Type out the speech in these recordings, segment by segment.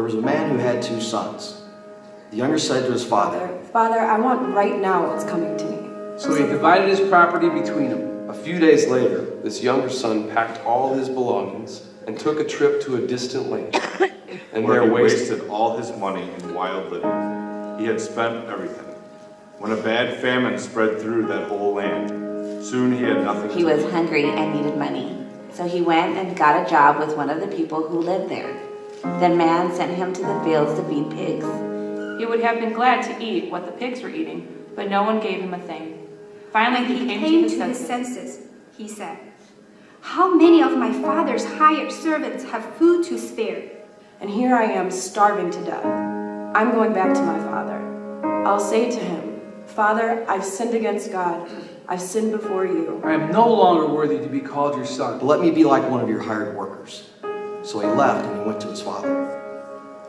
was a man who had 2 sons. The younger said to his father, Father, I want right now what's coming to me. So he divided his property between them. A few days later, this younger son packed all his belongings and took a trip to a distant land. And where there he wasted wasted all his money in wild living. He had spent everything. When a bad famine spread through that whole land, soon he had nothing to He was eat. hungry and needed money. So he went and got a job with one of the people who lived there. The man sent him to the fields to feed pigs. He would have been glad to eat what the pigs were eating, but no one gave him a thing. Finally, When he he came to his his senses. senses, he said, "How many of my father's hired servants have food to spare? And here I am starving to death. I'm going back to my father. I'll say to him, Father, I've sinned against God. I've sinned before you. I am no longer worthy to be called your son. but let me be like one of your hired workers. So he left and he went to his father.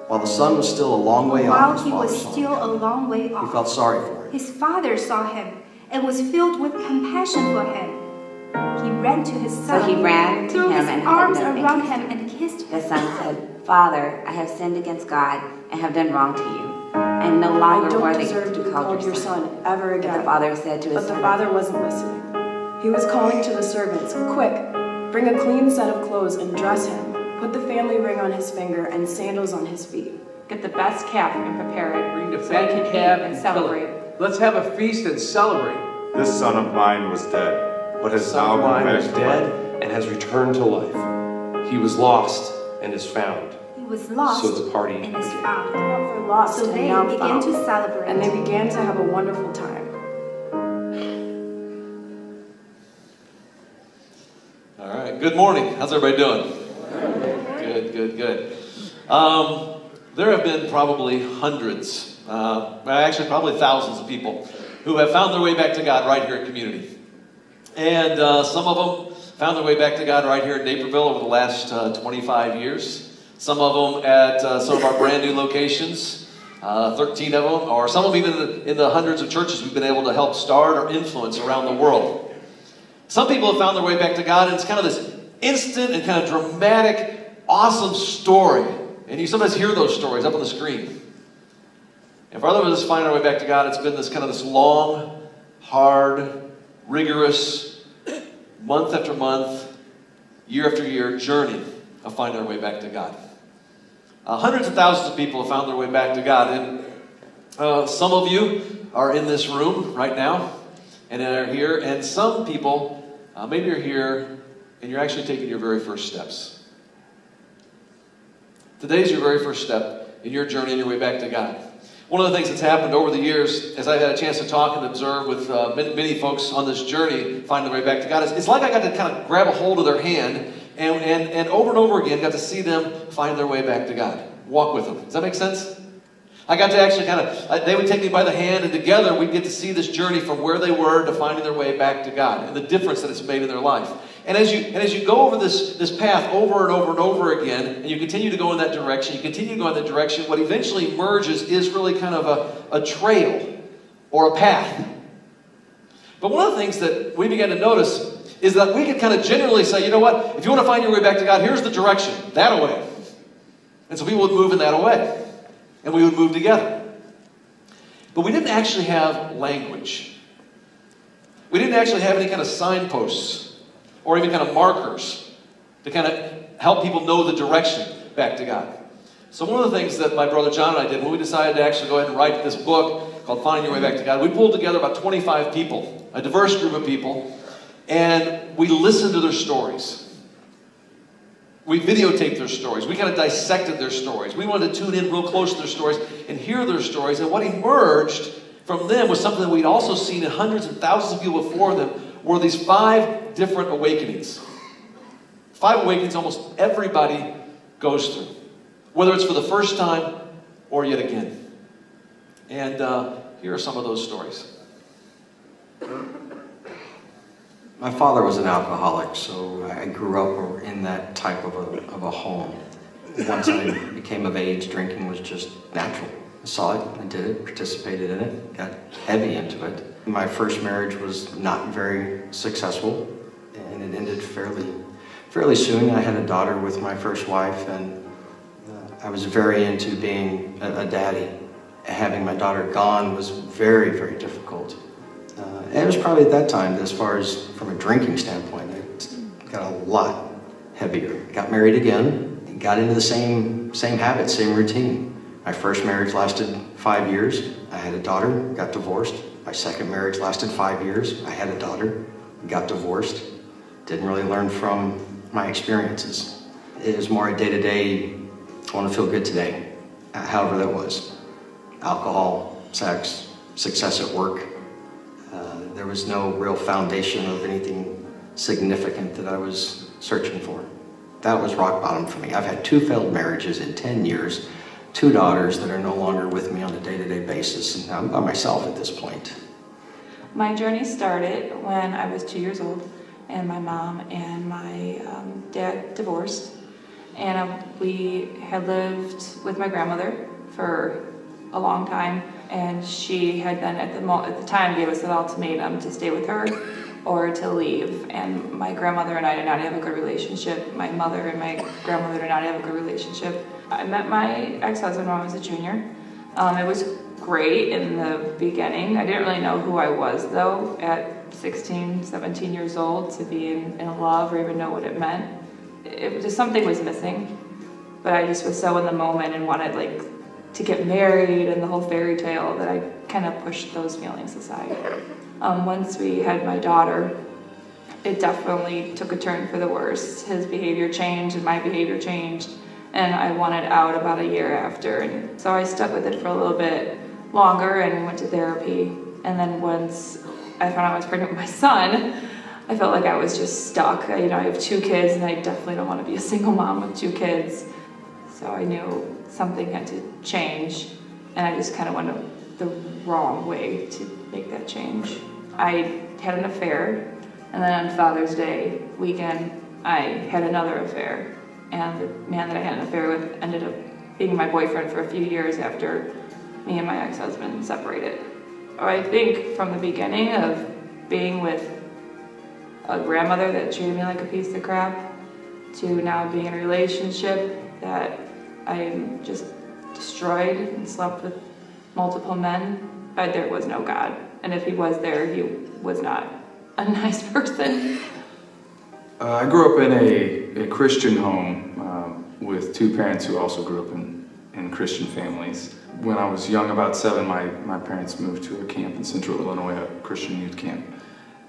While the son was still a long way off, While his he father was saw still him. a long way He off, felt sorry for him. his father saw him and was filled with compassion for him. He ran to his son, So he ran to threw him his and arms hugged him around and him and kissed him. The son said, Father, I have sinned against God and have done wrong to you. I am no I longer don't worthy deserve to be called your son. ever But again. the father said to his But the servant, father wasn't listening. He was calling to the servants, Quick, bring a clean set of clothes and dress him. Put the family ring on his finger and sandals on his feet. Get the best calf and prepare it, Bring the so we fat can calf eat and kill celebrate. it. Let's have a feast and celebrate. This son of mine was dead, but The has son now of come mine back is to life. dead and has returned to life. He was lost and is found. He was lost So the party and is began. found. Not for lost So and they now began found. to celebrate. And they began to have a wonderful time. All right, good morning. How's everybody doing? Good. There have been probably hundreds, actually probably thousands of people who have found their way back to God right here at Community. And some of them found their way back to God right here in Naperville over the last 25 years. Some of them at some of our brand new locations, 13 of them, or some of them even in the hundreds of churches we've been able to help start or influence around the world. Some people have found their way back to God, and it's kind of this instant and kind of dramatic, awesome story. And you sometimes hear those stories up on the screen. And for others of us finding our way back to God, it's been this long, hard, rigorous, month after month, year after year journey of finding our way back to God. Hundreds of thousands of people have found their way back to God. And some of you are in this room right now and are here. And some people, maybe you're here and you're actually taking your very first steps. Today's your very first step in your journey on your way back to God. One of the things that's happened over the years, as I've had a chance to talk and observe with many folks on this journey, finding their way back to God, is it's like I got to kind of grab a hold of their hand and over again got to see them find their way back to God. Walk with them. Does that make sense? I got to actually they would take me by the hand, and together we'd get to see this journey from where they were to finding their way back to God and the difference that it's made in their life. And as you go over this path over and over again, and you continue to go in that direction, what eventually emerges is really kind of a trail or a path. But one of the things that we began to notice is that we could kind of generally say, you know what, if you want to find your way back to God, here's the direction, that way. And so we would move in that way. And we would move together. But we didn't actually have language. We didn't actually have any kind of signposts or even kind of markers to kind of help people know the direction back to God. So one of the things that my brother John and I did when we decided to actually go ahead and write this book called Finding Your Way Back to God, we pulled together about 25 people, a diverse group of people, and we listened to their stories. We videotaped their stories. We kind of dissected their stories. We wanted to tune in real close to their stories and hear their stories. And what emerged from them was something that we'd also seen in hundreds and thousands of people before them, were these 5 different awakenings. 5 awakenings almost everybody goes through, whether it's for the first time or yet again. And here are some of those stories. My father was an alcoholic, so I grew up in that type of a home. Once I became of age, drinking was just natural. I saw it, I did it, participated in it, got heavy into it. My first marriage was not very successful, and it ended fairly soon. I had a daughter with my first wife, and I was very into being a daddy. Having my daughter gone was very, very difficult. And it was probably at that time, as far as from a drinking standpoint, it got a lot heavier. Got married again, got into the same habits, same routine. My first marriage lasted 5 years. I had a daughter, got divorced. My second marriage lasted 5 years. I had a daughter, got divorced. Didn't really learn from my experiences. It was more a day-to-day, I want to feel good today, however that was. Alcohol, sex, success at work. There was no real foundation of anything significant that I was searching for. That was rock bottom for me. I've had 2 failed marriages in 10 years, 2 daughters that are no longer with me on a day-to-day basis, and I'm by myself at this point. My journey started when I was 2 years old, and my mom and my dad divorced. And we had lived with my grandmother for a long time, and she had then at the time gave us an ultimatum to stay with her or to leave. And my grandmother and I did not have a good relationship. My mother and my grandmother did not have a good relationship. I met my ex-husband when I was a junior. It was great in the beginning. I didn't really know who I was though at 16, 17 years old to be in love or even know what it meant. It was just something was missing, but I just was so in the moment and wanted to get married and the whole fairy tale that I kind of pushed those feelings aside. Once we had my daughter, it definitely took a turn for the worse. His behavior changed and my behavior changed, and I wanted out about a year after. And so I stuck with it for a little bit longer and went to therapy. And then once I found out I was pregnant with my son, I felt like I was just stuck. I have 2 kids, and I definitely don't want to be a single mom with 2 kids. So I knew something had to change, and I just kind of went the wrong way to make that change. I had an affair, and then on Father's Day weekend, I had another affair. And the man that I had an affair with ended up being my boyfriend for a few years after me and my ex-husband separated. I think from the beginning of being with a grandmother that treated me like a piece of crap to now being in a relationship that I'm just destroyed and slept with multiple men, there was no God. And if he was there, he was not a nice person. I grew up in a Christian home with 2 parents who also grew up in Christian families. When I was young, about 7, my parents moved to a camp in central Illinois, a Christian youth camp.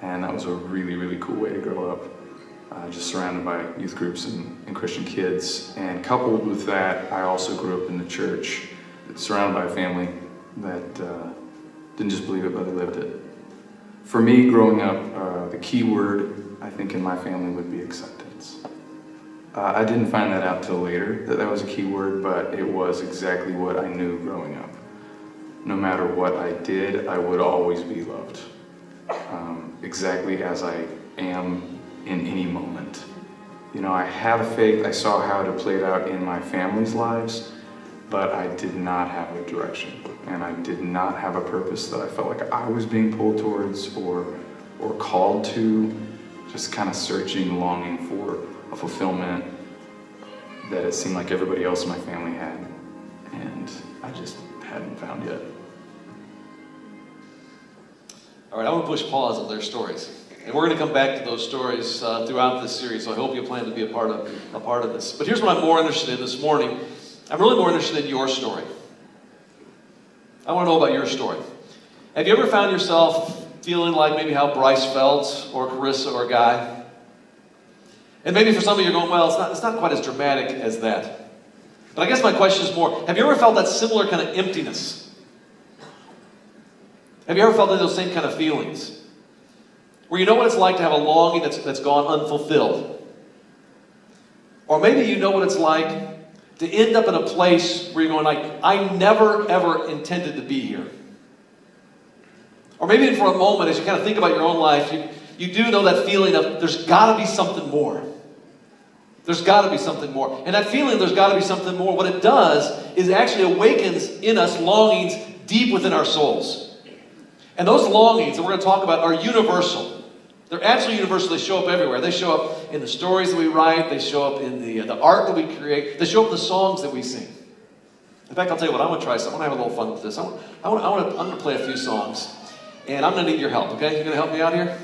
And that was a really, really cool way to grow up. Just surrounded by youth groups and Christian kids. And coupled with that, I also grew up in the church, surrounded by a family that didn't just believe it, but they lived it. For me, growing up, the key word, I think, in my family would be acceptance. I didn't find that out till later, that was a key word, but it was exactly what I knew growing up. No matter what I did, I would always be loved. Exactly as I am in any moment. I had a faith, I saw how it played out in my family's lives, but I did not have a direction, and I did not have a purpose that I felt like I was being pulled towards or called to, just kind of searching, longing for a fulfillment that it seemed like everybody else in my family had, and I just hadn't found yet. All right, I want to push pause on their stories. And we're going to come back to those stories throughout this series, so I hope you plan to be a part of this. But here's what I'm more interested in this morning. I'm really more interested in your story. I want to know about your story. Have you ever found yourself feeling like maybe how Bryce felt, or Carissa, or Guy? And maybe for some of you you're going, well, it's not quite as dramatic as that. But I guess my question is more, have you ever felt that similar kind of emptiness? Have you ever felt those same kind of feelings? Where you know what it's like to have a longing that's gone unfulfilled. Or maybe you know what it's like to end up in a place where you're going like, I never ever intended to be here. Or maybe for a moment as you kind of think about your own life, you do know that feeling of there's got to be something more. There's got to be something more. And that feeling there's got to be something more, what it does is it actually awakens in us longings deep within our souls. And those longings that we're going to talk about are universal. They're absolutely universal. They show up everywhere. They show up in the stories that we write. They show up in the art that we create. They show up in the songs that we sing. In fact, I'll tell you what, I'm going to try something. I'm going to have a little fun with this. I'm going to play a few songs, and I'm going to need your help, okay? You're going to help me out here?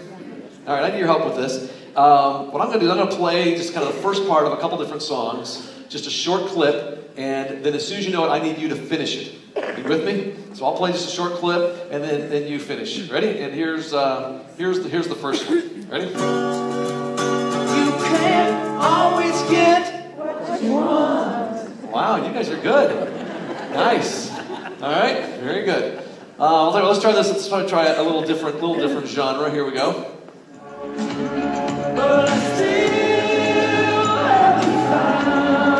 All right, I need your help with this. What I'm going to do is I'm going to play just kind of the first part of a couple different songs, just a short clip, and then as soon as you know it, I need you to finish it. You with me? So I'll play just a short clip, and then you finish. Ready? And here's the first one. Ready? You can't always get what you want. Wow, you guys are good. Nice. All right, very good. Let's try this. Let's try a little different genre. Here we go.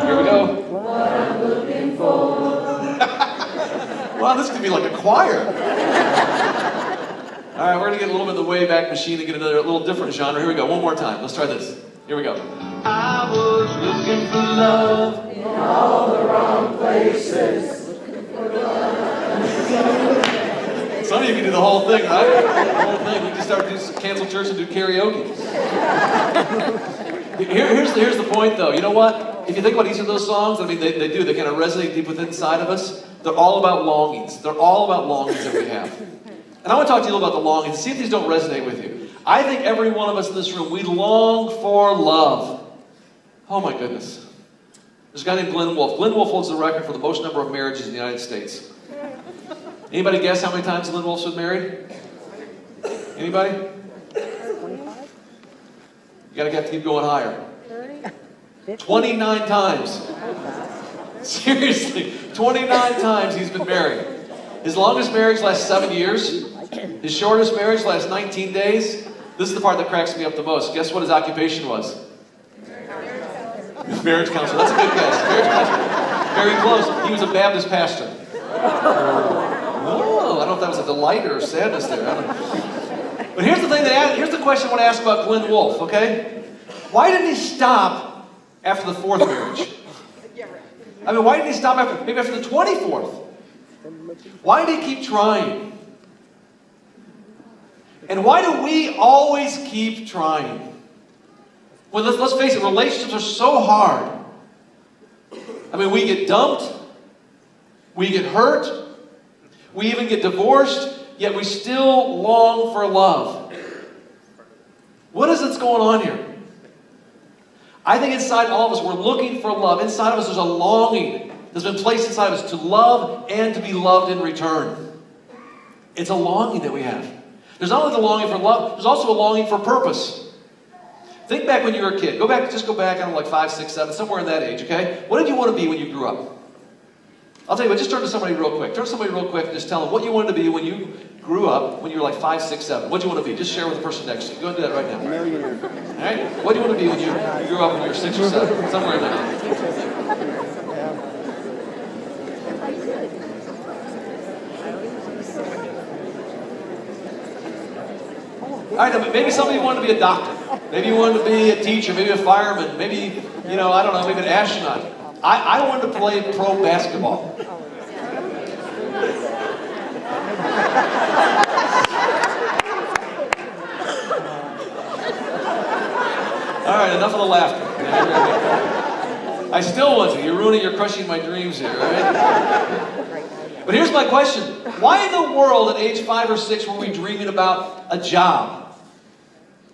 Here we go. What I'm looking for. Wow, this could be like a choir. All right, we're gonna get a little bit of the Wayback Machine and get another little different genre. Here we go. One more time. Let's try this. Here we go. I was looking for love in all the wrong places. Some of you can do the whole thing, right? The whole thing. We just start to cancel church and do karaoke. Here's the point, though. You know what? If you think about each of those songs, I mean, they do. They kind of resonate deep within inside of us. They're all about longings. They're all about longings that we have. And I want to talk to you about the longings. See if these don't resonate with you. I think every one of us in this room, we long for love. Oh, my goodness. There's a guy named Glenn Wolfe. Glenn Wolfe holds the record for the most number of marriages in the United States. Anybody guess how many times Glenn Wolfe's been married? Anybody? 25? You gotta have to keep going higher. 29 times. Seriously, 29 times he's been married. His longest marriage lasts 7 years. His shortest marriage lasts 19 days. This is the part that cracks me up the most. Guess what his occupation was? Marriage counselor. That's a good guess. Marriage counselor. Very close. He was a Baptist pastor. Oh, I don't know if that was a delight or sadness there. I don't know. But here's the thing here's the question I want to ask about Glenn Wolfe, okay? Why didn't he stop after the 4th marriage? I mean, why didn't he stop maybe after the 24th? Why did he keep trying? And why do we always keep trying? Well, let's face it, relationships are so hard. I mean, we get dumped, we get hurt, we even get divorced, yet we still long for love. What is that's going on here? I think inside all of us, we're looking for love. Inside of us, there's a longing that's been placed inside of us to love and to be loved in return. It's a longing that we have. There's not only the longing for love, there's also a longing for purpose. Think back when you were a kid. Just go back, I don't know, like 5, 6, 7, somewhere in that age, okay? What did you want to be when you grew up? I'll tell you what, just turn to somebody real quick. Turn to somebody real quick and just tell them what you wanted to be when you grew up, when you were like 5, 6, 7. What do you want to be? Just share with the person next to you. Go ahead and do that right now. All right? What do you want to be when you grew up when you were 6 or 7? Somewhere in there. All right, maybe some of you wanted to be a doctor. Maybe you wanted to be a teacher, maybe a fireman, maybe, I don't know, maybe an astronaut. I wanted to play pro basketball. All right, enough of the laughter. I still want to. You're crushing my dreams here, all right? But here's my question. Why in the world at age 5 or 6 were we dreaming about a job?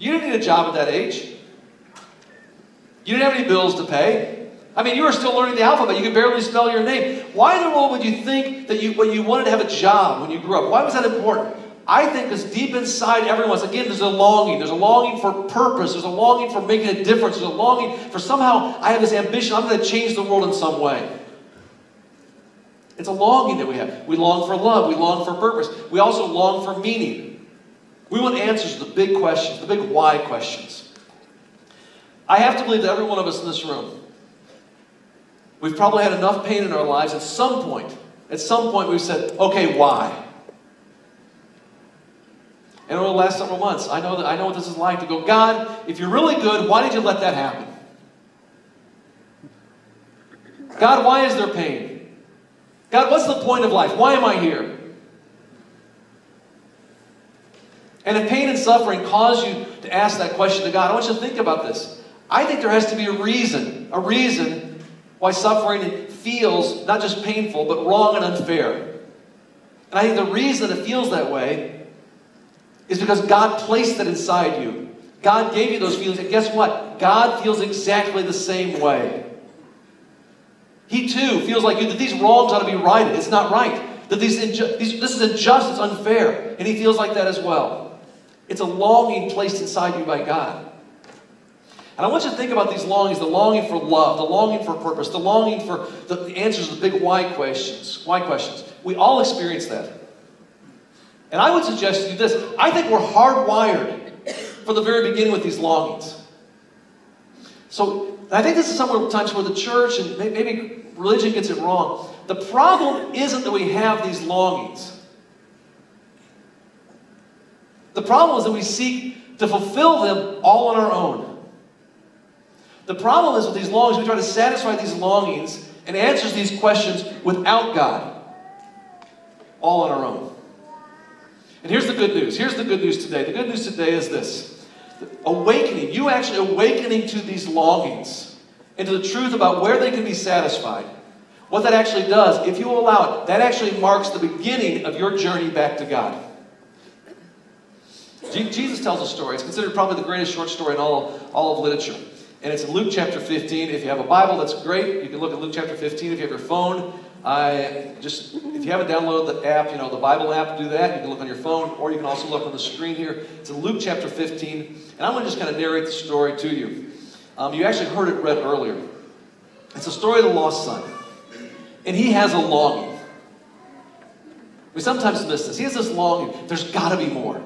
You didn't need a job at that age. You didn't have any bills to pay. I mean, you were still learning the alphabet. You could barely spell your name. Why in the world would you think that you wanted to have a job when you grew up? Why was that important? I think because deep inside everyone's, again, there's a longing. There's a longing for purpose. There's a longing for making a difference. There's a longing for somehow I have this ambition. I'm going to change the world in some way. It's a longing that we have. We long for love. We long for purpose. We also long for meaning. We want answers to the big questions, the big why questions. I have to believe that every one of us in this room, we've probably had enough pain in our lives at some point we've said, okay, why? And over the last several months, I know what this is like to go, God, if you're really good, why did you let that happen? God, why is there pain? God, what's the point of life? Why am I here? And if pain and suffering cause you to ask that question to God, I want you to think about this. I think there has to be a reason Why suffering feels not just painful, but wrong and unfair. And I think the reason it feels that way is because God placed that inside you. God gave you those feelings, and guess what? God feels exactly the same way. He too feels like you, that these wrongs ought to be righted. It's not right. That this is unjust, it's unfair. And he feels like that as well. It's a longing placed inside you by God. And I want you to think about these longings, the longing for love, the longing for purpose, the longing for the answers to the big why questions. Why questions. We all experience that. And I would suggest to you this. I think we're hardwired from the very beginning with these longings. So I think this is sometimes where the church and maybe religion gets it wrong. The problem isn't that we have these longings. The problem is that we seek to fulfill them all on our own. The problem is with these longings, we try to satisfy these longings and answer these questions without God. All on our own. And here's the good news. Here's the good news today. The good news today is this. Awakening, you actually awakening to these longings and to the truth about where they can be satisfied. What that actually does, if you allow it, that actually marks the beginning of your journey back to God. Jesus tells a story. It's considered probably the greatest short story in all of literature. And it's in Luke chapter 15. If you have a Bible, that's great. You can look at Luke chapter 15. If you have your phone, if you haven't downloaded the app, the Bible app, do that. You can look on your phone, or you can also look on the screen here. It's in Luke chapter 15. And I'm going to just kind of narrate the story to you. You actually heard it read earlier. It's the story of the lost son. And he has a longing. We sometimes miss this. He has this longing. There's got to be more.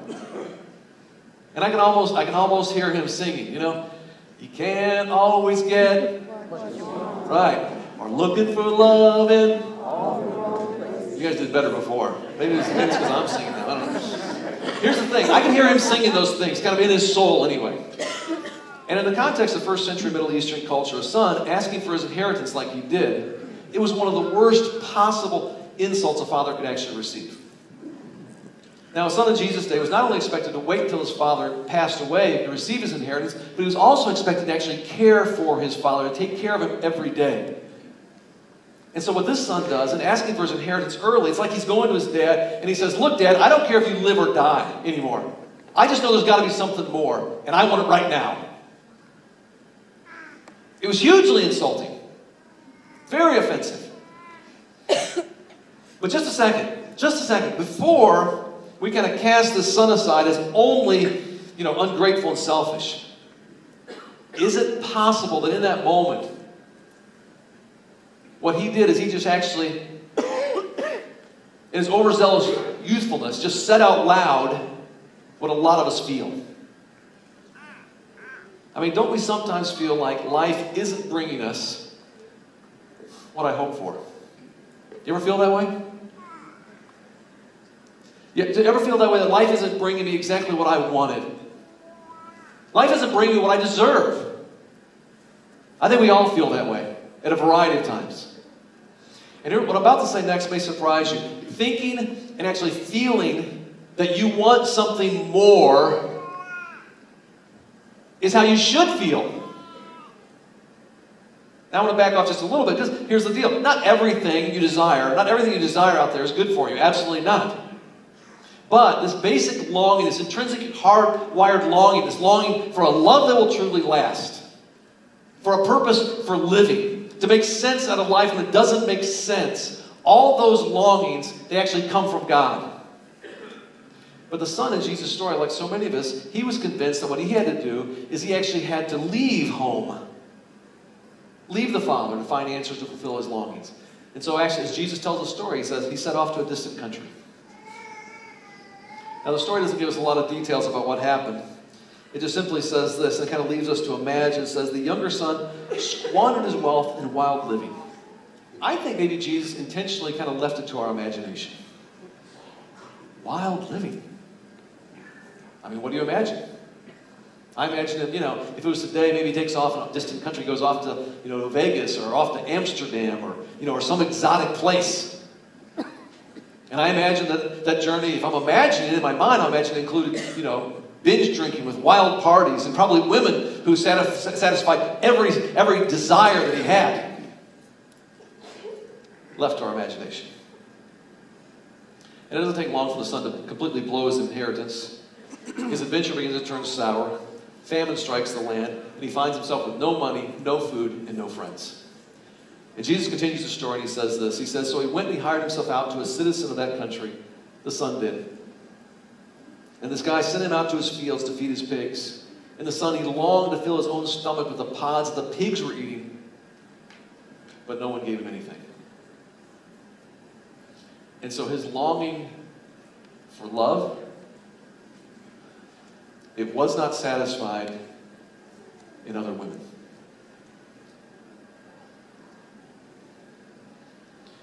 And I can almost hear him singing, You can't always get right. Or looking for love in. You guys did better before. Maybe it's because I'm singing them. I don't know. Here's the thing. I can hear him singing those things, kind of in his soul anyway. And in the context of first century Middle Eastern culture, a son asking for his inheritance like he did, it was one of the worst possible insults a father could actually receive. Now, a son in Jesus' day was not only expected to wait until his father passed away to receive his inheritance, but he was also expected to actually care for his father, to take care of him every day. And so what this son does, in asking for his inheritance early, it's like he's going to his dad, and he says, Look, Dad, I don't care if you live or die anymore. I just know there's got to be something more, and I want it right now. It was hugely insulting. Very offensive. But just a second. Before we kind of cast this son aside as only, ungrateful and selfish, is it possible that in that moment, what he did is he just actually, in his overzealous youthfulness, just said out loud what a lot of us feel? I mean, don't we sometimes feel like life isn't bringing us what I hope for? You ever feel that way? Yeah, do you ever feel that way, that life isn't bringing me exactly what I wanted? Life isn't bringing me what I deserve. I think we all feel that way at a variety of times. And what I'm about to say next may surprise you. Thinking and actually feeling that you want something more is how you should feel. Now I want to back off just a little bit, because here's the deal. Not everything you desire out there is good for you. Absolutely not. But this basic longing, this intrinsic hardwired longing, this longing for a love that will truly last, for a purpose for living, to make sense out of life when it doesn't make sense, all those longings, they actually come from God. But the son in Jesus' story, like so many of us, he was convinced that what he had to do is he actually had to leave home. Leave the father to find answers to fulfill his longings. And so actually, as Jesus tells the story, he says he set off to a distant country. Now the story doesn't give us a lot of details about what happened. It just simply says this, and it kind of leaves us to imagine. It says the younger son squandered his wealth in wild living. I think maybe Jesus intentionally kind of left it to our imagination. Wild living. I mean, what do you imagine? I imagine that, if it was today, maybe he takes off in a distant country, goes off to, Vegas or off to Amsterdam or some exotic place. And I imagine that journey, if I'm imagining it in my mind, I imagine it included, binge drinking with wild parties and probably women who satisfied every desire that he had. left to our imagination. And it doesn't take long for the son to completely blow his inheritance. His adventure begins to turn sour. Famine strikes the land, and he finds himself with no money, no food, and no friends. And Jesus continues the story, and he says this. He says, so he went and he hired himself out to a citizen of that country. The son did. And this guy sent him out to his fields to feed his pigs. And the son, he longed to fill his own stomach with the pods the pigs were eating, but no one gave him anything. And so his longing for love, it was not satisfied in other women.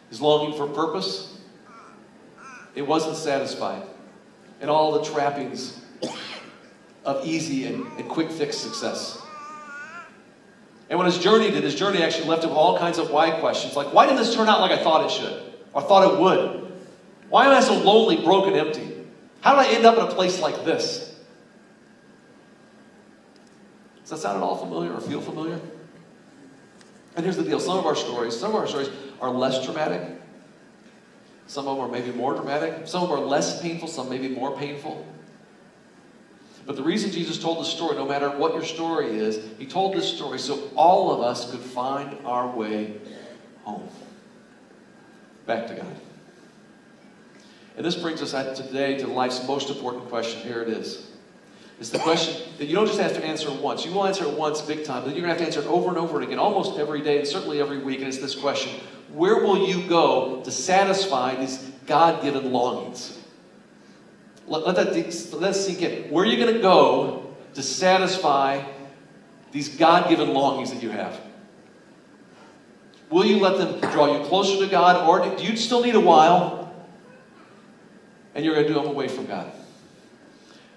His longing for purpose, it wasn't satisfied in all the trappings of easy and quick fix success. And when his journey actually left him all kinds of why questions, like, why didn't this turn out like I thought it should, or thought it would? Why am I so lonely, broken, empty? How did I end up in a place like this? Does that sound at all familiar or feel familiar? And here's the deal. Some of our stories are less dramatic. Some of them are maybe more dramatic. Some of them are less painful. Some maybe more painful. But the reason Jesus told this story, no matter what your story is, he told this story so all of us could find our way home. Back to God. And this brings us today to life's most important question. Here it is. It's the question that you don't just have to answer once. You will answer it once big time, but you're going to have to answer it over and over again, almost every day and certainly every week. And it's this question: where will you go to satisfy these God-given longings? Let that sink in. Where are you going to go to satisfy these God-given longings that you have? Will you let them draw you closer to God, or do you still need a while and you're going to do them away from God?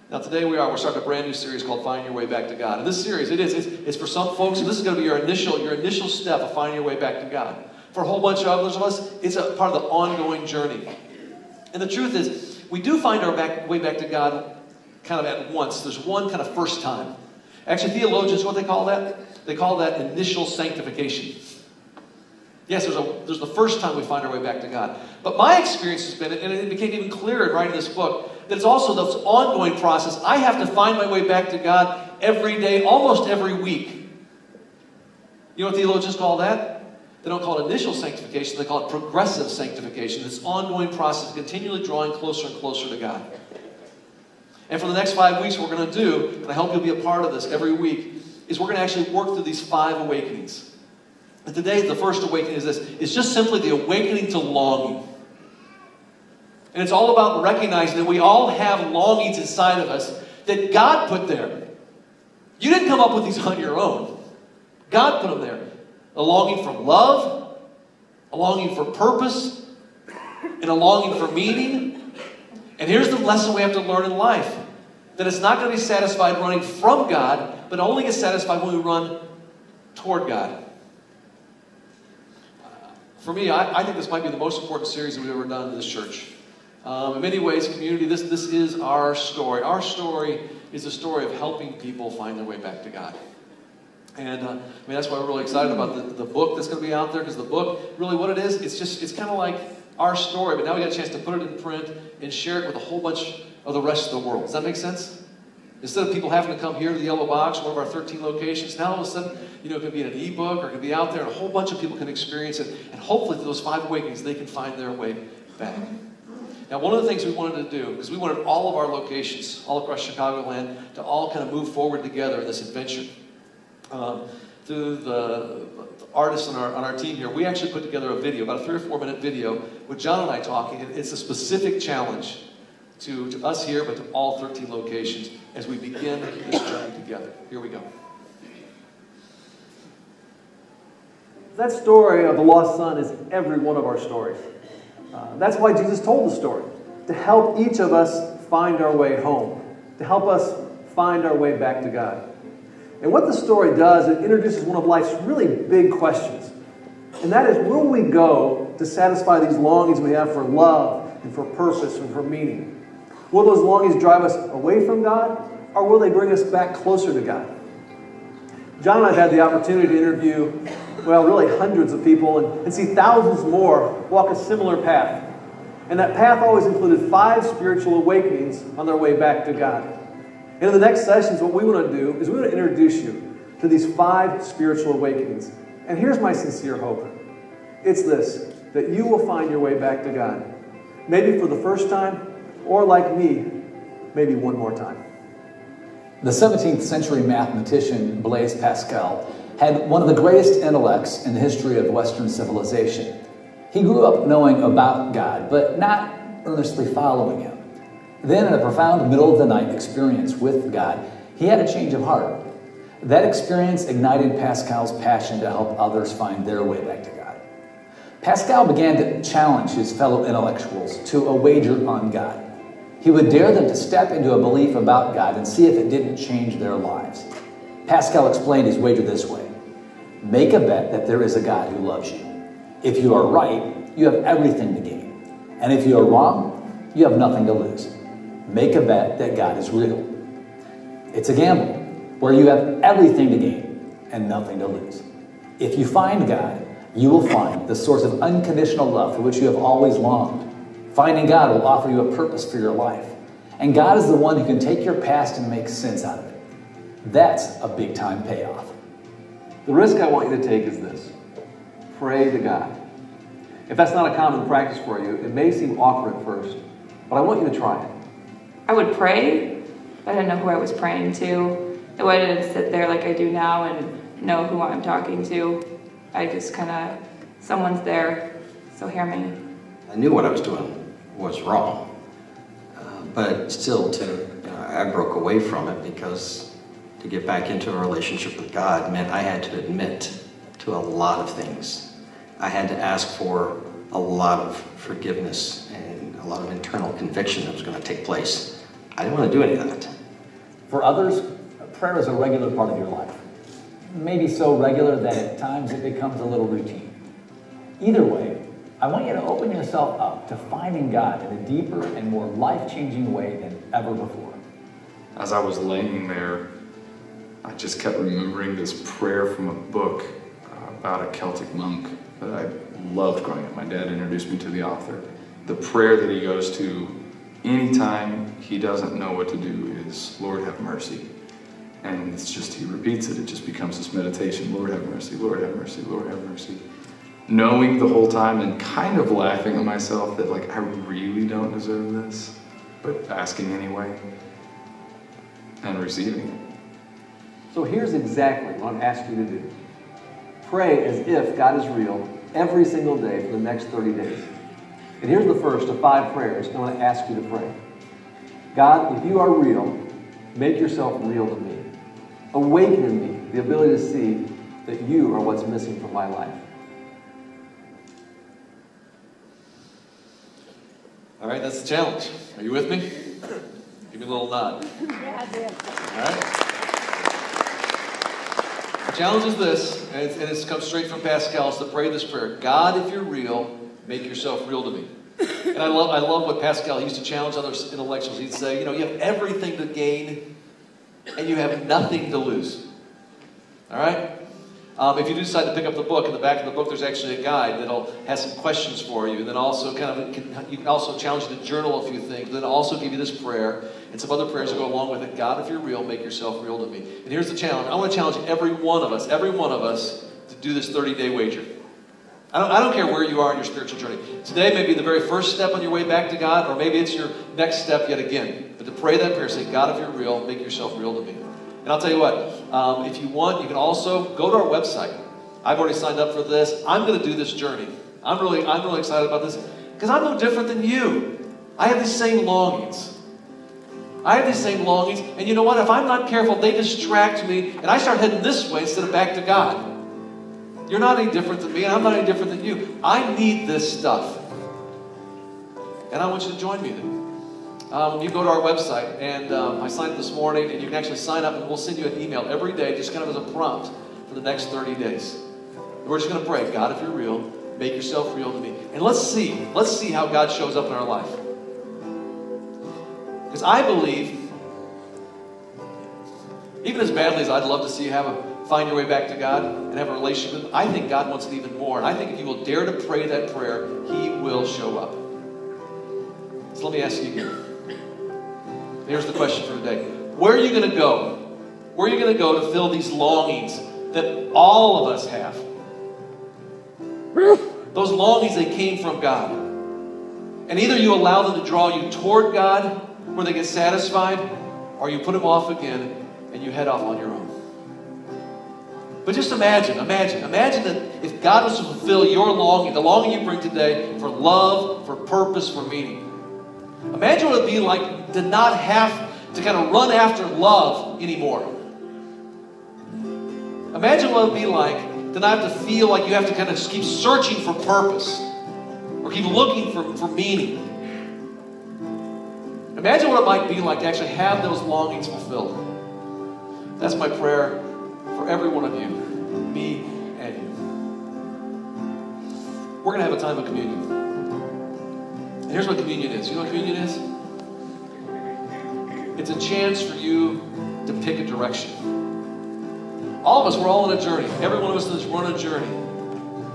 Now today we're starting a brand new series called Find Your Way Back to God. And this series, it's for some folks, and this is going to be your initial step of finding your way back to God. For a whole bunch of others of us, it's a part of the ongoing journey. And the truth is, we do find our way back to God kind of at once. There's one kind of first time. Actually, theologians, what they call that? They call that initial sanctification. Yes, there's the first time we find our way back to God. But my experience has been, and it became even clearer in writing this book, that it's also this ongoing process. I have to find my way back to God every day, almost every week. You know what theologians call that? They don't call it initial sanctification, they call it progressive sanctification. This ongoing process of continually drawing closer and closer to God. And for the next 5 weeks, what we're going to do, and I hope you'll be a part of this every week, is we're going to actually work through these 5 awakenings. And today, the first awakening is this. It's just simply the awakening to longing. And it's all about recognizing that we all have longings inside of us that God put there. You didn't come up with these on your own. God put them there. A longing for love, a longing for purpose, and a longing for meaning. And here's the lesson we have to learn in life. That it's not going to be satisfied running from God, but only gets satisfied when we run toward God. For me, I think this might be the most important series that we've ever done in this church. In many ways, community, this is our story. Our story is the story of helping people find their way back to God. And that's why we're really excited about the book that's going to be out there, because the book, really what it is, it's kind of like our story, but now we got a chance to put it in print and share it with a whole bunch of the rest of the world. Does that make sense? Instead of people having to come here to the Yellow Box, one of our 13 locations, now all of a sudden, it can be in an ebook or it can be out there, and a whole bunch of people can experience it. And hopefully through those 5 awakenings, they can find their way back. Now, one of the things we wanted to do, because we wanted all of our locations, all across Chicagoland, to all kind of move forward together in this adventure. Through the artists on our team here, we actually put together a video, about a 3 or 4 minute video, with John and I talking. It's a specific challenge to us here, but to all 13 locations as we begin this journey together. Here we go. That story of the lost son is every one of our stories. That's why Jesus told the story, to help each of us find our way home, to help us find our way back to God. And what the story does, it introduces one of life's really big questions. And that is, where will we go to satisfy these longings we have for love and for purpose and for meaning? Will those longings drive us away from God, or will they bring us back closer to God? John and I have had the opportunity to interview, well, really hundreds of people and see thousands more walk a similar path. And that path always included 5 spiritual awakenings on their way back to God. And in the next sessions, what we want to do is we want to introduce you to these 5 spiritual awakenings. And here's my sincere hope. It's this, that you will find your way back to God. Maybe for the first time, or like me, maybe one more time. The 17th century mathematician Blaise Pascal had one of the greatest intellects in the history of Western civilization. He grew up knowing about God, but not earnestly following him. Then, in a profound middle-of-the-night experience with God, he had a change of heart. That experience ignited Pascal's passion to help others find their way back to God. Pascal began to challenge his fellow intellectuals to a wager on God. He would dare them to step into a belief about God and see if it didn't change their lives. Pascal explained his wager this way: make a bet that there is a God who loves you. If you are right, you have everything to gain. And if you are wrong, you have nothing to lose. Make a bet that God is real. It's a gamble where you have everything to gain and nothing to lose. If you find God, you will find the source of unconditional love for which you have always longed. Finding God will offer you a purpose for your life. And God is the one who can take your past and make sense out of it. That's a big-time payoff. The risk I want you to take is this: pray to God. If that's not a common practice for you, it may seem awkward at first, but I want you to try it. I would pray, but I didn't know who I was praying to. I wouldn't sit there like I do now and know who I'm talking to. I just kind of, someone's there, so hear me. I knew what I was doing was wrong, but still I broke away from it because to get back into a relationship with God meant I had to admit to a lot of things. I had to ask for a lot of forgiveness and a lot of internal conviction that was going to take place. I didn't want to do any of that. For others, prayer is a regular part of your life. Maybe so regular that at times it becomes a little routine. Either way, I want you to open yourself up to finding God in a deeper and more life-changing way than ever before. As I was laying there, I just kept remembering this prayer from a book about a Celtic monk that I loved growing up. My dad introduced me to the author. The prayer that he goes to anytime he doesn't know what to do is, Lord, have mercy. And it's just, he repeats it. It just becomes this meditation. Lord, have mercy, Lord, have mercy, Lord, have mercy. Knowing the whole time and kind of laughing at myself that, like, I really don't deserve this, but asking anyway and receiving it. So here's exactly what I'm asking you to do. Pray as if God is real every single day for the next 30 days. And here's the first of 5 prayers I want to ask you to pray. God, if you are real, make yourself real to me. Awaken in me the ability to see that you are what's missing from my life. All right, that's the challenge. Are you with me? Give me a little nod. Yeah, I did. All right? The challenge is this, and it's come straight from Pascal, is to pray this prayer. God, if you're real, make yourself real to me. And I love what Pascal used to challenge other intellectuals. He'd say, you have everything to gain, and you have nothing to lose. All right? If you do decide to pick up the book, in the back of the book there's actually a guide that'll have some questions for you, and then also you can also challenge you to journal a few things, then also give you this prayer and some other prayers that go along with it. God, if you're real, make yourself real to me. And here's the challenge. I want to challenge every one of us to do this 30-day wager. I don't care where you are in your spiritual journey. Today may be the very first step on your way back to God, or maybe it's your next step yet again. But to pray that prayer, say, God, if you're real, make yourself real to me. And I'll tell you what, if you want, you can also go to our website. I've already signed up for this. I'm going to do this journey. I'm really excited about this because I'm no different than you. I have these same longings. And you know what? If I'm not careful, they distract me, and I start heading this way instead of back to God. You're not any different than me, and I'm not any different than you. I need this stuff. And I want you to join me then. You go to our website, and I signed up this morning, and you can actually sign up, and we'll send you an email every day, just kind of as a prompt for the next 30 days. And we're just going to pray, God, if you're real, make yourself real to me. And let's see how God shows up in our life. Because I believe, even as badly as I'd love to see you have a find your way back to God and have a relationship with Him, I think God wants it even more. And I think if you will dare to pray that prayer, He will show up. So let me ask you again. Here's the question for today. Where are you going to go? Where are you going to go to fill these longings that all of us have? Those longings, they came from God. And either you allow them to draw you toward God, where they get satisfied, or you put them off again and you head off on your own. But just imagine that if God was to fulfill your longing, the longing you bring today for love, for purpose, for meaning. Imagine what it would be like to not have to kind of run after love anymore. Imagine what it would be like to not have to feel like you have to kind of just keep searching for purpose or keep looking for meaning. Imagine what it might be like to actually have those longings fulfilled. That's my prayer for every one of you, me and you. We're going to have a time of communion. And here's what communion is. You know what communion is? It's a chance for you to pick a direction. All of us, we're all on a journey. Every one of us is on a journey.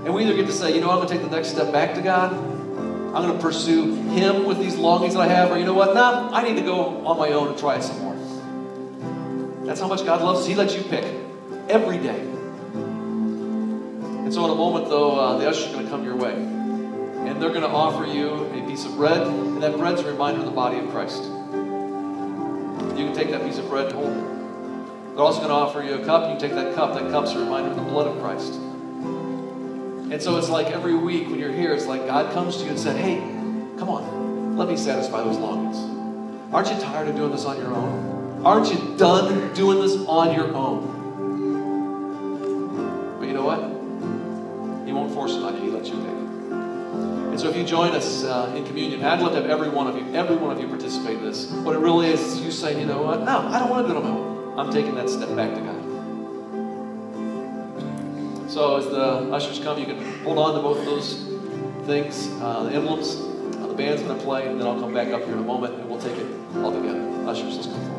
And we either get to say, you know, I'm going to take the next step back to God. I'm going to pursue Him with these longings that I have. Or you know what? Nah, I need to go on my own and try it some more. That's how much God loves us. He lets you pick every day. And so in a moment, though, the ushers are going to come your way. And they're going to offer you a piece of bread. And that bread's a reminder of the body of Christ. You can take that piece of bread and hold it. They're also going to offer you a cup. You can take that cup. That cup's a reminder of the blood of Christ. And so it's like every week when you're here, it's like God comes to you and said, hey, come on, let me satisfy those longings. Aren't you tired of doing this on your own? Aren't you done doing this on your own? But you know what? He won't force it on you. He lets you pick. And so if you join us in communion, I'd love to have every one of you participate in this. What it really is you saying, you know what? No, I don't want to do it on my own. I'm taking that step back to God. So as the ushers come, you can hold on to both of those things, the emblems. The band's going to play, and then I'll come back up here in a moment, and we'll take it all together. Ushers, let's come forward.